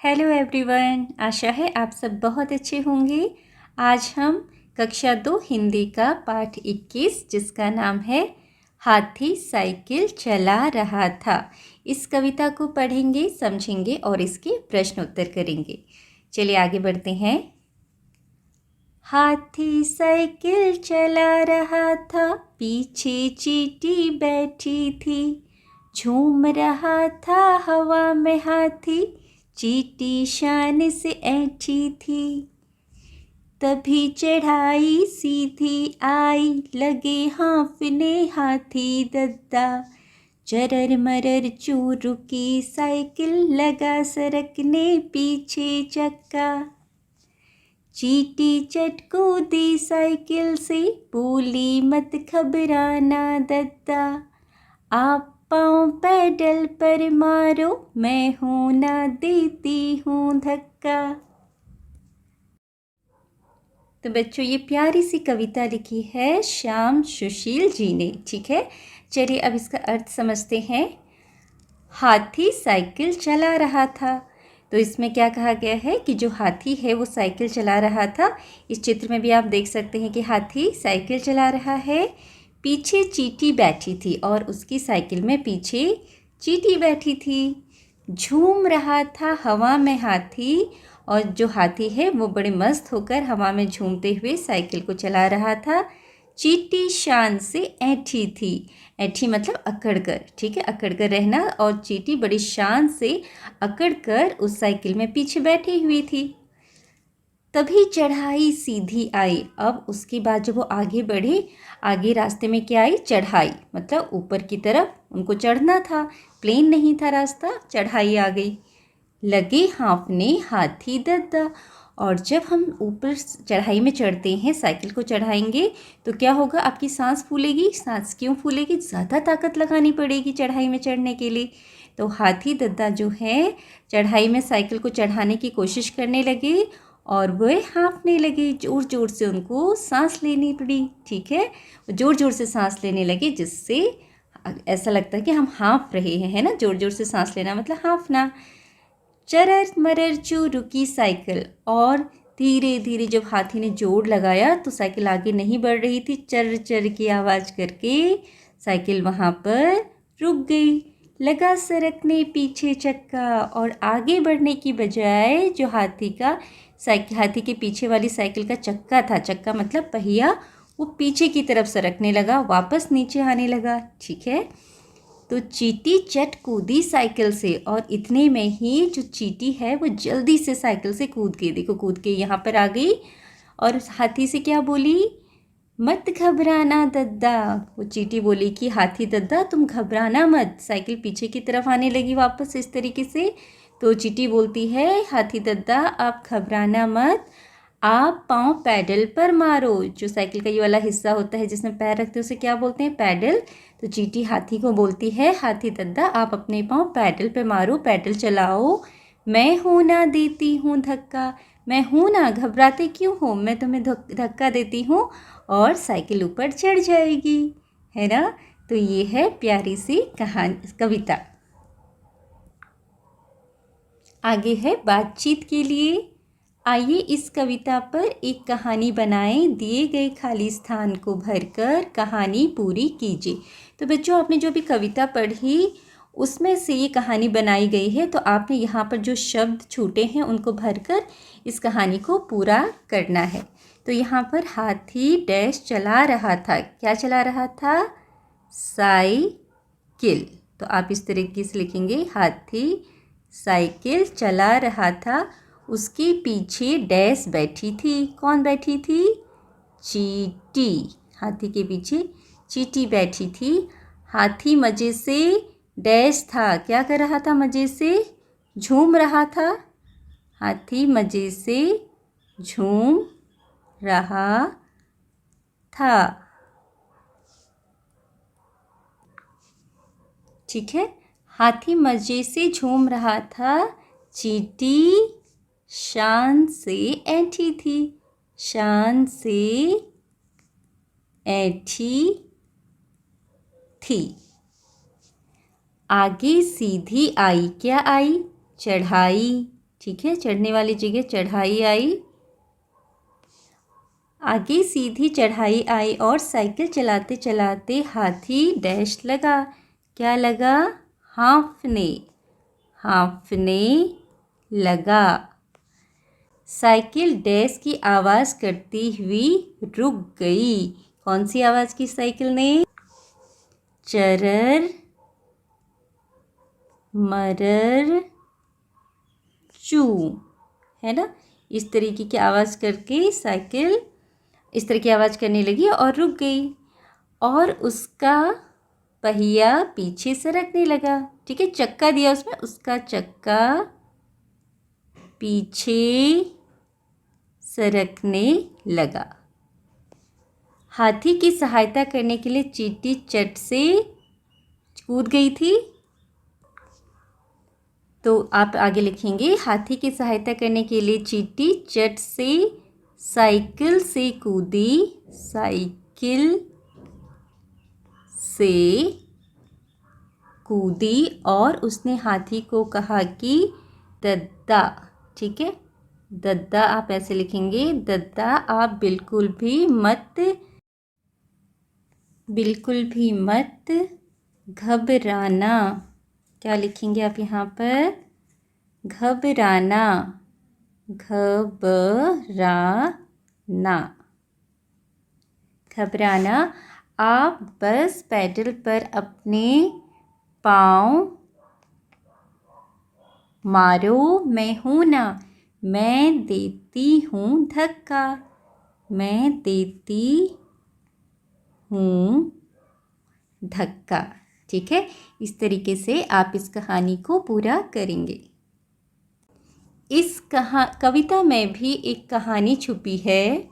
Hello everyone, आशा है आप सब बहुत अच्छे होंगे। आज हम कक्षा 2 हिंदी का पाठ 21 जिसका नाम है हाथी साइकिल चला रहा था, इस कविता को पढ़ेंगे, समझेंगे और इसके प्रश्न उत्तर करेंगे। चलिए आगे बढ़ते हैं। हाथी साइकिल चला रहा था, पीछे चींटी बैठी थी। झूम रहा था हवा में हाथी, चींटी शान से ऐंठी थी। तभी चढ़ाई सीधी आई, लगे हाँफने हाथी दद्दा। चरर मरर चू रुकी साइकिल, लगा सरकने पीछे चक्का। चींटी चटकू दी साइकिल से, बोली मत घबराना दद्दा। आप पाँव पैडल पर मारो, मैं हूँ ना देती हूँ धक्का। तो बच्चों, ये प्यारी सी कविता लिखी है श्याम सुशील जी ने। ठीक है, चलिए अब इसका अर्थ समझते हैं। हाथी साइकिल चला रहा था, तो इसमें क्या कहा गया है कि जो हाथी है वो साइकिल चला रहा था। इस चित्र में भी आप देख सकते हैं कि हाथी साइकिल चला रहा है। पीछे चींटी बैठी थी और उसकी साइकिल में पीछे चींटी बैठी थी। झूम रहा था हवा में हाथी, और जो हाथी है वो बड़े मस्त होकर हवा में झूमते हुए साइकिल को चला रहा था। चींटी शान से ऐंठी थी। ऐंठी मतलब अकड़ कर, ठीक है, अकड़ कर रहना। और चींटी बड़ी शान से अकड़ कर उस साइकिल में पीछे बैठी हुई थी। तभी चढ़ाई सीधी आई। अब उसके बाद जब वो आगे बढ़े, आगे रास्ते में क्या आई? चढ़ाई, मतलब ऊपर की तरफ उनको चढ़ना था। प्लेन नहीं था रास्ता, चढ़ाई आ गई। लगे हाँफने हाथी दद्दा। और जब हम ऊपर चढ़ाई में चढ़ते हैं, साइकिल को चढ़ाएंगे, तो क्या होगा? आपकी सांस फूलेगी। सांस क्यों फूलेगी? ज़्यादा ताकत लगानी पड़ेगी चढ़ाई में चढ़ने के लिए। तो हाथी दद्दा जो है चढ़ाई में साइकिल को चढ़ाने की कोशिश करने लगे और वह हाँफने लगे। ज़ोर ज़ोर से उनको सांस लेनी पड़ी। ठीक है, ज़ोर ज़ोर से सांस लेने लगे, जिससे ऐसा लगता है कि हम हाँफ रहे हैं, है ना। ज़ोर ज़ोर से सांस लेना मतलब हाँफना। चरर मरर चू रुकी साइकिल, और धीरे धीरे जब हाथी ने जोर लगाया तो साइकिल आगे नहीं बढ़ रही थी। चर चर की आवाज़ करके साइकिल वहाँ पर रुक गई। लगा सरकने पीछे चक्का, और आगे बढ़ने की बजाय जो हाथी के पीछे वाली साइकिल का चक्का था, चक्का मतलब पहिया, वो पीछे की तरफ सरकने लगा, वापस नीचे आने लगा। ठीक है, तो चींटी चट कूदी साइकिल से, और इतने में ही जो चींटी है वो जल्दी से साइकिल से कूद के, देखो कूद के यहाँ पर आ गई। और हाथी से क्या बोली? मत घबराना दद्दा। वो चींटी बोली कि हाथी दद्दा तुम घबराना मत। साइकिल पीछे की तरफ आने लगी वापस इस तरीके से। तो चींटी बोलती है, हाथी दद्दा आप घबराना मत, आप पाँव पैडल पर मारो। जो साइकिल का ये वाला हिस्सा होता है जिसमें पैर रखते हैं उसे क्या बोलते हैं? पैडल। तो चींटी हाथी को बोलती है, हाथी दद्दा आप अपने पाँव पैडल पे मारो, पैडल चलाओ, मैं हूँ ना देती हूँ धक्का। मैं हूँ ना, घबराते क्यों हो? मैं तुम्हें धक्का देती हूँ और साइकिल ऊपर चढ़ जाएगी, है ना। तो ये है प्यारी सी कहानी, कविता। आगे है बातचीत के लिए। आइए इस कविता पर एक कहानी बनाएं। दिए गए खाली स्थान को भरकर कहानी पूरी कीजिए। तो बच्चों, आपने जो भी कविता पढ़ी उसमें से ये कहानी बनाई गई है, तो आपने यहाँ पर जो शब्द छूटे हैं उनको भरकर इस कहानी को पूरा करना है। तो यहाँ पर हाथी डैश चला रहा था। क्या चला रहा था? साइकिल। तो आप इस तरीके से लिखेंगे, हाथी साइकिल चला रहा था, उसके पीछे डैश बैठी थी। कौन बैठी थी? चींटी। हाथी के पीछे चींटी बैठी थी। हाथी मज़े से डैश था, क्या कर रहा था? मज़े से झूम रहा था। हाथी मज़े से झूम रहा था। ठीक है, हाथी मज़े से झूम रहा था, चींटी शान से ऐंठी थी। शान से ऐंठी थी। आगे सीधी आई। क्या आई? चढ़ाई। ठीक है, चढ़ने वाली जगह चढ़ाई आई, आगे सीधी चढ़ाई आई और साइकिल चलाते चलाते हाथी डैश लगा। क्या लगा? हाँफने, हाँफने लगा। साइकिल डैश की आवाज़ करती हुई रुक गई। कौन सी आवाज़ की साइकिल ने? चरर मरर चू, है ना। इस तरीके की आवाज़ करके साइकिल इस तरह की आवाज़ करने लगी और रुक गई और उसका पहिया पीछे सरकने लगा। ठीक है, चक्का दिया उसमें, उसका चक्का पीछे सरकने लगा। हाथी की सहायता करने के लिए चींटी चट से कूद गई थी। तो आप आगे लिखेंगे, हाथी की सहायता करने के लिए चींटी चट से साइकिल से कूदी, साइकिल से कूदी और उसने हाथी को कहा कि दद्दा, ठीक है, दद्दा आप ऐसे लिखेंगे, दद्दा आप बिल्कुल भी मत घबराना। क्या लिखेंगे आप यहाँ पर? घबराना, घबराना, घबराना। आप बस पैडल पर अपने पाँव मारो, मैं हूँ ना, मैं देती हूँ धक्का, मैं देती हूँ धक्का। ठीक है, इस तरीके से आप इस कहानी को पूरा करेंगे। इस कविता में भी एक कहानी छुपी है,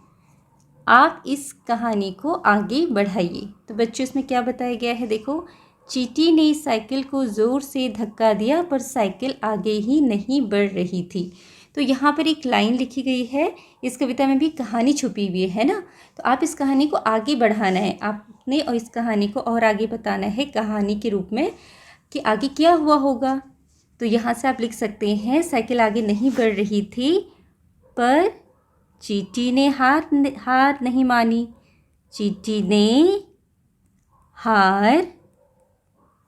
आप इस कहानी को आगे बढ़ाइए। तो बच्चों, इसमें क्या बताया गया है? देखो, चींटी ने साइकिल को ज़ोर से धक्का दिया पर साइकिल आगे ही नहीं बढ़ रही थी। तो यहाँ पर एक लाइन लिखी गई है, इस कविता में भी कहानी छुपी हुई है ना। तो आप इस कहानी को आगे बढ़ाना है आपने और इस कहानी को और आगे बताना है कहानी के रूप में कि आगे क्या हुआ होगा। तो यहाँ से आप लिख सकते हैं, साइकिल आगे नहीं बढ़ रही थी पर चींटी ने हार नहीं मानी। चींटी ने हार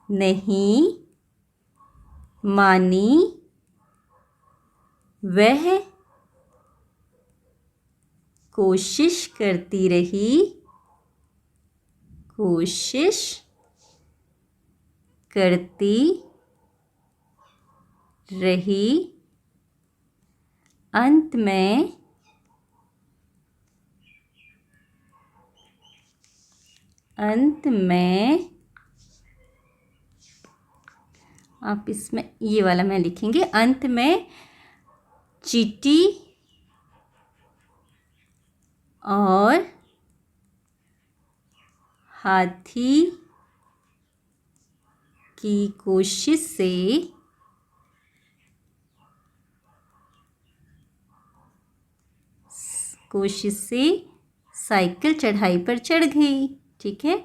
नहीं मानी, वह कोशिश करती रही, कोशिश करती रही। अंत में आप इसमें ये वाला मैं लिखेंगे, अंत में चींटी और हाथी की कोशिश से साइकिल चढ़ाई पर चढ़ गई। ठीक है,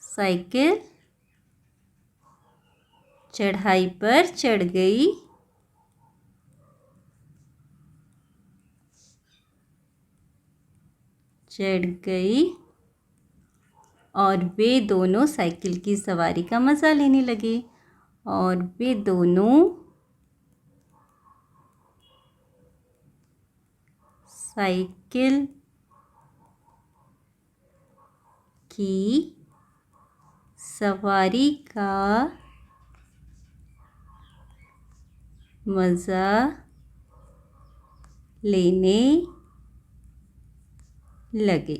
साइकिल चढ़ाई पर चढ़ गई और वे दोनों साइकिल की सवारी का मज़ा लेने लगे और वे दोनों साइकिल की सवारी का मज़ा लेने लगे।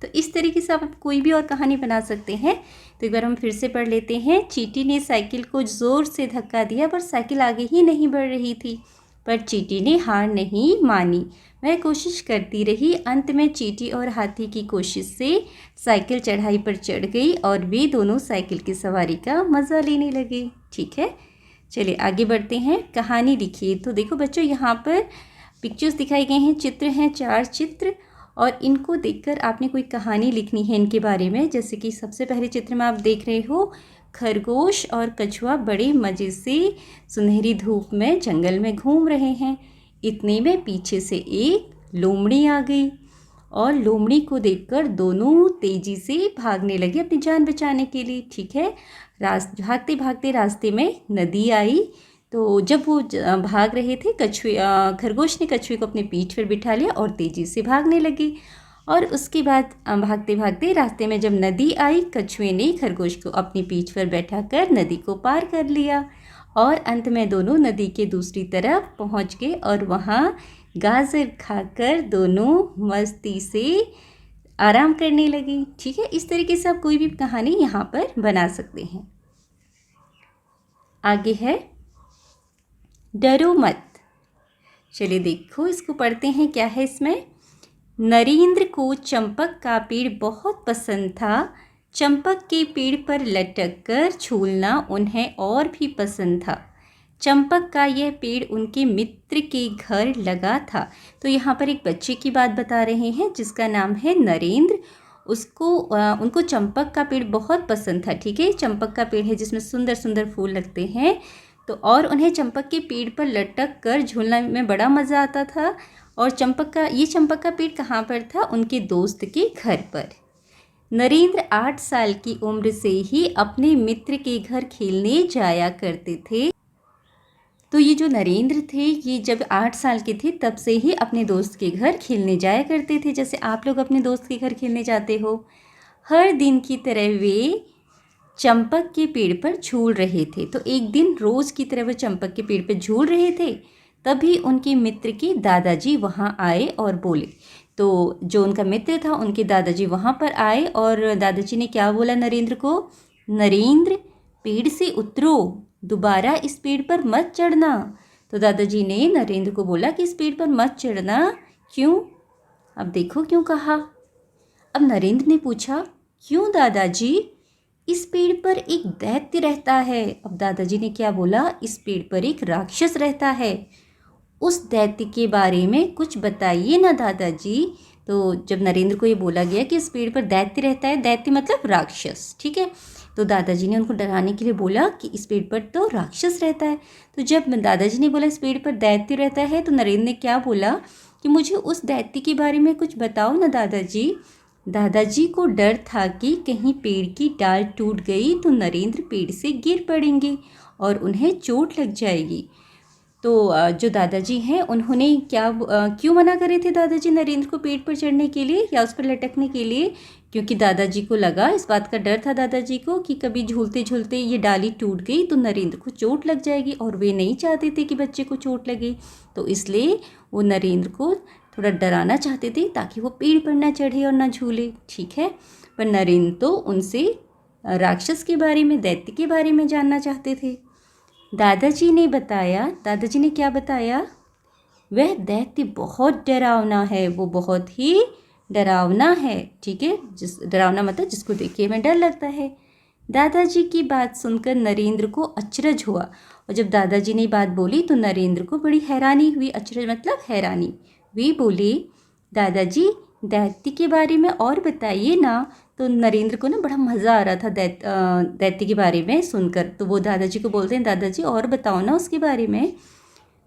तो इस तरीके से आप कोई भी और कहानी बना सकते हैं। तो एक बार हम फिर से पढ़ लेते हैं। चींटी ने साइकिल को ज़ोर से धक्का दिया पर साइकिल आगे ही नहीं बढ़ रही थी, पर चींटी ने हार नहीं मानी, वह कोशिश करती रही। अंत में चींटी और हाथी की कोशिश से साइकिल चढ़ाई पर चढ़ गई और वे दोनों साइकिल की सवारी का मज़ा लेने लगे। ठीक है, चलिए आगे बढ़ते हैं। कहानी लिखिए। तो देखो बच्चों, यहाँ पर पिक्चर्स दिखाई गए हैं, चित्र हैं, 4 चित्र, और इनको देखकर आपने कोई कहानी लिखनी है इनके बारे में। जैसे कि सबसे पहले चित्र में आप देख रहे हो, खरगोश और कछुआ बड़े मज़े से सुनहरी धूप में जंगल में घूम रहे हैं। इतने में पीछे से एक लोमड़ी आ गई और लोमड़ी को देखकर दोनों तेजी से भागने लगे अपनी जान बचाने के लिए। ठीक है, भागते भागते रास्ते में नदी आई। तो जब वो भाग रहे थे, खरगोश ने कछुए को अपने पीठ पर बिठा लिया और तेजी से भागने लगी। और उसके बाद भागते भागते रास्ते में जब नदी आई, कछुए ने खरगोश को अपनी पीठ पर बैठाकर नदी को पार कर लिया और अंत में दोनों नदी के दूसरी तरफ पहुंच गए और वहाँ गाजर खाकर दोनों मस्ती से आराम करने लगी। ठीक है, इस तरीके से आप कोई भी कहानी यहाँ पर बना सकते हैं। आगे है डरो मत। चलिए देखो, इसको पढ़ते हैं। क्या है इसमें? नरेंद्र को चंपक का पेड़ बहुत पसंद था। चंपक के पेड़ पर लटक कर झूलना उन्हें और भी पसंद था। चंपक का यह पेड़ उनके मित्र के घर लगा था। तो यहाँ पर एक बच्चे की बात बता रहे हैं जिसका नाम है नरेंद्र। उनको चंपक का पेड़ बहुत पसंद था। ठीक है, चंपक का पेड़ है जिसमें सुंदर सुंदर फूल लगते हैं। तो और उन्हें चंपक के पेड़ पर लटक कर झूलने में बड़ा मज़ा आता था। और चंपक का पेड़ कहाँ पर था? उनके दोस्त के घर पर। नरेंद्र 8 साल की उम्र से ही अपने मित्र के घर खेलने जाया करते थे। तो ये जो नरेंद्र थे, ये जब 8 साल के थे तब से ही अपने दोस्त के घर खेलने जाया करते थे, जैसे आप लोग अपने दोस्त के घर खेलने जाते हो। हर दिन की तरह वे चंपक के पेड़ पर झूल रहे थे। तो एक दिन रोज़ की तरह वे चंपक के पेड़ पर झूल रहे थे, तभी उनके मित्र के दादाजी वहाँ आए और बोले। तो जो उनका मित्र था, उनके दादाजी वहाँ पर आए और दादाजी ने क्या बोला नरेंद्र को? नरेंद्र, पेड़ से उतरो, दोबारा इस पेड़ पर मत चढ़ना। तो दादाजी ने नरेंद्र को बोला कि इस पेड़ पर मत चढ़ना। क्यों? अब देखो क्यों कहा। अब नरेंद्र ने पूछा, क्यों दादाजी? इस पेड़ पर एक दैत्य रहता है। अब दादाजी ने क्या बोला? इस पेड़ पर एक राक्षस रहता है। उस दैत्य के बारे में कुछ बताइए ना दादाजी। तो जब नरेंद्र को ये बोला गया कि इस पेड़ पर दैत्य रहता है, दैत्य मतलब राक्षस, ठीक है, तो दादाजी ने उनको डराने के लिए बोला कि इस पेड़ पर तो राक्षस रहता है। तो जब दादाजी ने बोला इस पेड़ पर दैत्य रहता है, तो नरेंद्र ने क्या बोला कि मुझे उस दैत्य के बारे में कुछ बताओ ना दादाजी। दादाजी को डर था कि कहीं पेड़ की डाल टूट गई तो नरेंद्र पेड़ से गिर पड़ेंगे और उन्हें चोट लग जाएगी। तो जो दादाजी हैं उन्होंने क्यों मना करे थे दादाजी नरेंद्र को पेड़ पर चढ़ने के लिए या उस पर लटकने के लिए? क्योंकि दादाजी को लगा, इस बात का डर था दादाजी को कि कभी झूलते झूलते ये डाली टूट गई तो नरेंद्र को चोट लग जाएगी और वे नहीं चाहते थे कि बच्चे को चोट लगे। तो इसलिए वो नरेंद्र को थोड़ा डराना चाहते थे ताकि वो पेड़ पर ना चढ़े और ना झूले। ठीक है, पर नरेंद्र तो उनसे राक्षस के बारे में, दैत्य के बारे में जानना चाहते थे। दादाजी ने क्या बताया? वह दैत्य बहुत डरावना है, वो बहुत ही डरावना है। ठीक है, डरावना मतलब जिसको देख के हमें डर लगता है। दादाजी की बात सुनकर नरेंद्र को अचरज हुआ और जब दादाजी ने बात बोली तो नरेंद्र को बड़ी हैरानी हुई। अचरज मतलब हैरानी। वे बोले, दादाजी दैत्य के बारे में और बताइए ना। तो नरेंद्र को ना बड़ा मज़ा आ रहा था दैत्य के बारे में सुनकर। तो वो दादाजी को बोलते हैं, दादाजी और बताओ ना उसके बारे में।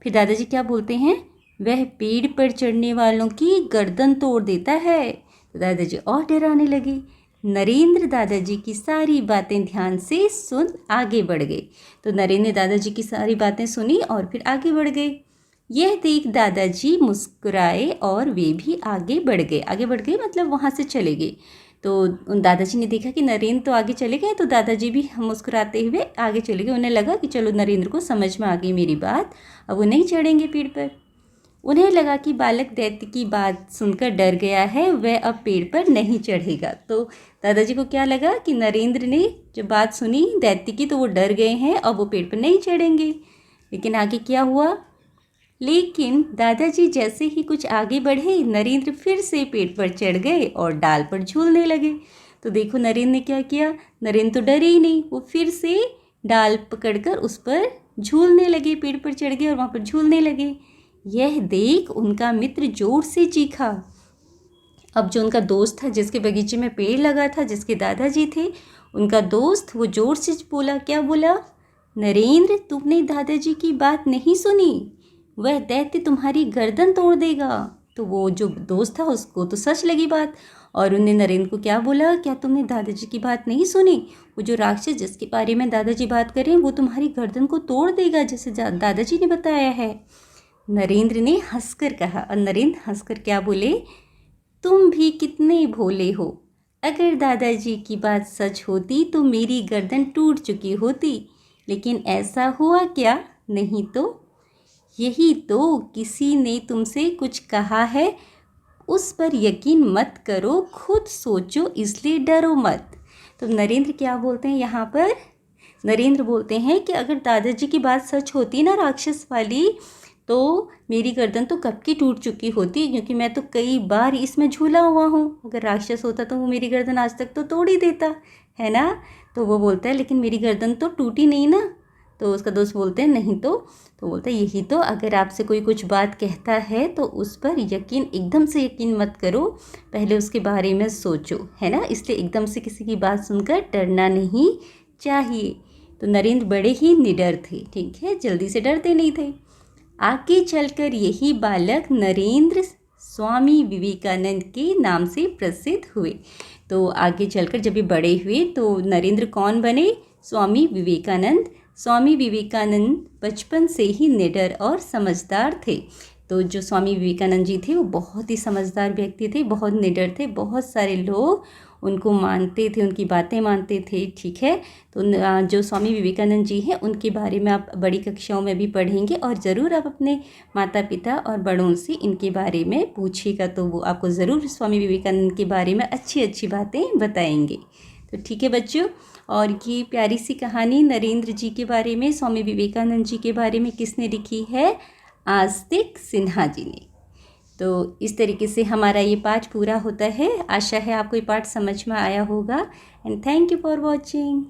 फिर दादाजी क्या बोलते हैं? वह पेड़ पर चढ़ने वालों की गर्दन तोड़ देता है। तो दादाजी और डराने लगे। नरेंद्र दादाजी की सारी बातें ध्यान से सुन आगे बढ़ गए। तो नरेंद्र ने दादाजी की सारी बातें सुनी और फिर आगे बढ़ गए। यह देख दादाजी मुस्कुराए और वे भी आगे बढ़ गए मतलब वहाँ से चले गए। तो उन दादाजी ने देखा कि नरेंद्र तो आगे चले गए, तो दादाजी भी मुस्कुराते हुए आगे चले गए। उन्हें लगा कि चलो नरेंद्र को समझ में आ गई मेरी बात, अब वो नहीं चढ़ेंगे पेड़ पर। उन्हें लगा कि बालक दैत्य की बात सुनकर डर गया है, वह अब पेड़ पर नहीं चढ़ेगा। तो दादाजी को क्या लगा कि नरेंद्र ने जब बात सुनी दैत्य की तो वो डर गए हैं, अब वो पेड़ पर नहीं चढ़ेंगे। लेकिन आगे क्या हुआ? लेकिन दादाजी जैसे ही कुछ आगे बढ़े, नरेंद्र फिर से पेड़ पर चढ़ गए और डाल पर झूलने लगे। तो देखो नरेंद्र ने क्या किया, नरेंद्र तो डरे ही नहीं, वो फिर से डाल पकड़कर उस पर झूलने लगे, पेड़ पर चढ़ गए और वहाँ पर झूलने लगे। यह देख उनका मित्र जोर से चीखा। अब जो उनका दोस्त था जिसके बगीचे में पेड़ लगा था, जिसके दादाजी थे, उनका दोस्त वो जोर से बोला, क्या बोला? नरेंद्र, तुमने दादाजी की बात नहीं सुनी। वह दैत्य तुम्हारी गर्दन तोड़ देगा। तो वो जो दोस्त था उसको तो सच लगी बात, और उन्हें नरेंद्र को क्या बोला, क्या तुमने दादाजी की बात नहीं सुनी? वो जो राक्षस जिसके बारे में दादाजी बात कर रहे हैं वो तुम्हारी गर्दन को तोड़ देगा, जैसे दादाजी ने बताया है। नरेंद्र ने हंसकर कहा, और नरेंद्र हंसकर क्या बोले, तुम भी कितने भोले हो। अगर दादाजी की बात सच होती तो मेरी गर्दन टूट चुकी होती, लेकिन ऐसा हुआ क्या? नहीं तो। यही तो, किसी ने तुमसे कुछ कहा है उस पर यकीन मत करो, खुद सोचो इसलिए डरो मत। तो नरेंद्र क्या बोलते हैं यहाँ पर, नरेंद्र बोलते हैं कि अगर दादाजी की बात सच होती ना राक्षस वाली, तो मेरी गर्दन तो कब की टूट चुकी होती, क्योंकि मैं तो कई बार इसमें झूला हुआ हूँ। अगर राक्षस होता तो वो मेरी गर्दन आज तक तो तोड़ ही देता, है ना। तो वो बोलता है लेकिन मेरी गर्दन तो टूटी नहीं ना। तो उसका दोस्त बोलते हैं नहीं तो बोलता है यही तो, अगर आपसे कोई कुछ बात कहता है तो उस पर यकीन, एकदम से यकीन मत करो, पहले उसके बारे में सोचो, है ना। इसलिए एकदम से किसी की बात सुनकर डरना नहीं चाहिए। तो नरेंद्र बड़े ही निडर थे, ठीक है, जल्दी से डरते नहीं थे। आगे चलकर यही बालक नरेंद्र स्वामी विवेकानंद के नाम से प्रसिद्ध हुए। तो आगे चलकर जब ये बड़े हुए तो नरेंद्र कौन बने, स्वामी विवेकानंद। स्वामी विवेकानंद बचपन से ही निडर और समझदार थे। तो जो स्वामी विवेकानंद जी थे वो बहुत ही समझदार व्यक्ति थे, बहुत निडर थे, बहुत सारे लोग उनको मानते थे, उनकी बातें मानते थे, ठीक है। तो जो स्वामी विवेकानंद जी हैं उनके बारे में आप बड़ी कक्षाओं में भी पढ़ेंगे, और ज़रूर आप अपने माता पिता और बड़ों से इनके बारे में पूछिएगा, तो वो आपको ज़रूर स्वामी विवेकानंद के बारे में अच्छी अच्छी बातें बताएंगे। तो ठीक है बच्चों, और ये प्यारी सी कहानी नरेंद्र जी के बारे में, स्वामी विवेकानंद जी के बारे में किसने लिखी है, आस्तिक सिन्हा जी ने। तो इस तरीके से हमारा ये पाठ पूरा होता है। आशा है आपको ये पाठ समझ में आया होगा, and thank you for watching.